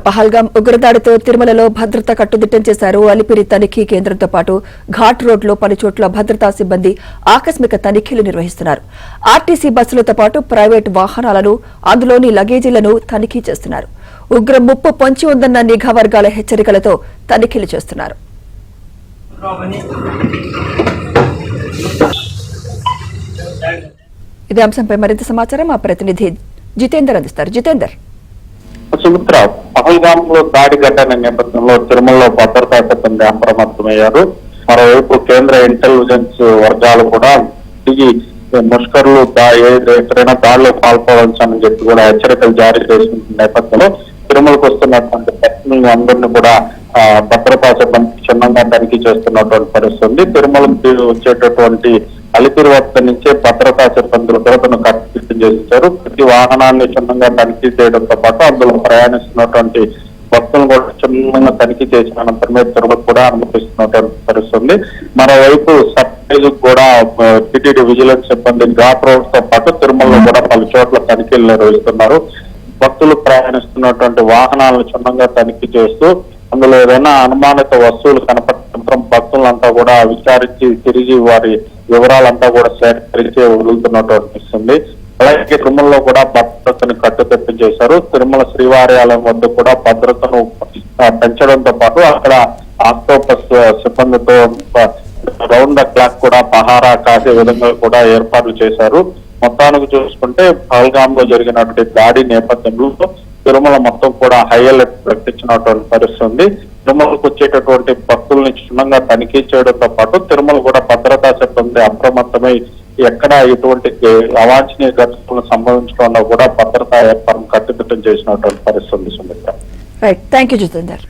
పహల్గాం ఉగ్రదాడితో తిరుమలలో భద్రత కట్టుదిట్టం చేశారు. అలిపిరి తనిఖీ కేంద్రంతో పాటు ఘాట్ రోడ్లో పలుచోట్ల భద్రతా సిబ్బంది ఆకస్మిక తనిఖీలు నిర్వహిస్తున్నారు. ఆర్టీసీ బస్సులతో పాటు ప్రైవేటు వాహనాలను, అందులోని లగేజీలను తనిఖీ చేస్తున్నారు. ఉగ్ర ముప్పు పొంచి ఉందన్న నిఘా వర్గాల హెచ్చరికలతో తనిఖీలు చేస్తున్నారు. ఇదే అంశంపై మరింత సమాచారం మా ప్రతినిధి జితేందర్ అందిస్తారు. జితేందర్, సుమిత్ర, పహల్గామ్ లో దాడి ఘటన నేపథ్యంలో తిరుమలలో భద్రతా సిబ్బంది అప్రమత్తమయ్యారు. మరోవైపు కేంద్ర ఇంటెలిజెన్స్ వర్గాలు కూడా తిరిగి ముష్కర్లు ఎక్కడైనా దాడిలో పాల్పడవచ్చని చెప్పి కూడా హెచ్చరికలు జారీ చేసిన నేపథ్యంలో తిరుమలకు వస్తున్నటువంటి భక్తులను అందరినీ కూడా భద్రతా సిబ్బంది క్షుణ్ణంగా తనిఖీ చేస్తున్నటువంటి పరిస్థితి. తిరుమలకి వచ్చేటటువంటి అలిపిరి వద్ద నుంచే భద్రతా సిబ్బందులు భద్రతను కట్టుదిట్టం చేశారు. ప్రతి వాహనాన్ని క్షుణ్ణంగా తనిఖీ చేయడంతో పాటు అందులో ప్రయాణిస్తున్నటువంటి భక్తులను కూడా క్షుణ్ణంగా తనిఖీ చేసిన అనంతరమే తిరుమలకు కూడా అనుమతిస్తున్నటువంటి పరిస్థితి. మరోవైపు సర్ప్రైజ్ కూడా టీటీడీ విజిలెన్స్ సిబ్బంది ఘాట్ రోడ్ తో పాటు తిరుమలలో కూడా పలు చోట్ల తనిఖీలు నిర్వహిస్తున్నారు. భక్తులు ప్రయాణిస్తున్నటువంటి వాహనాలను క్షుణ్ణంగా తనిఖీ చేస్తూ అందులో ఏదైనా అనుమానిత వస్తువులు కనపడటం భక్తులంతా కూడా విచారించి తిరిగి వారి వివరాలంతా కూడా సేకరించి వదులుతున్నటువంటి. అలాగే తిరుమలలో కూడా భద్రతను కట్టుదిట్టం చేశారు. తిరుమల శ్రీవారి ఆలయం వద్ద కూడా భద్రతను పెంచడంతో పాటు అక్కడ ఆక్టోపస్ సిబ్బందితో రౌండ్ ద క్లాక్ కూడా పహారా కాసే విధంగా కూడా ఏర్పాట్లు చేశారు. మొత్తానికి చూసుకుంటే పహల్గామ్ లో జరిగినటువంటి దాడి నేపథ్యంలో తిరుమల మొత్తం కూడా హై అలర్ట్ ప్రకటించినటువంటి పరిస్థితి. తిరుమలకు వచ్చేటటువంటి భక్తుల్ని క్షుణ్ణంగా తనిఖీ చేయడంతో పాటు తిరుమల కూడా భద్రతా సిబ్బంది అప్రమత్తమై ఎక్కడ ఎటువంటి అవాంఛనీయ ఘటనలు సంభవించడంలో కూడా భద్రతా ఏర్పాటు కట్టుదిట్టం చేసినటువంటి పరిస్థితి. Right, thank you Jitender.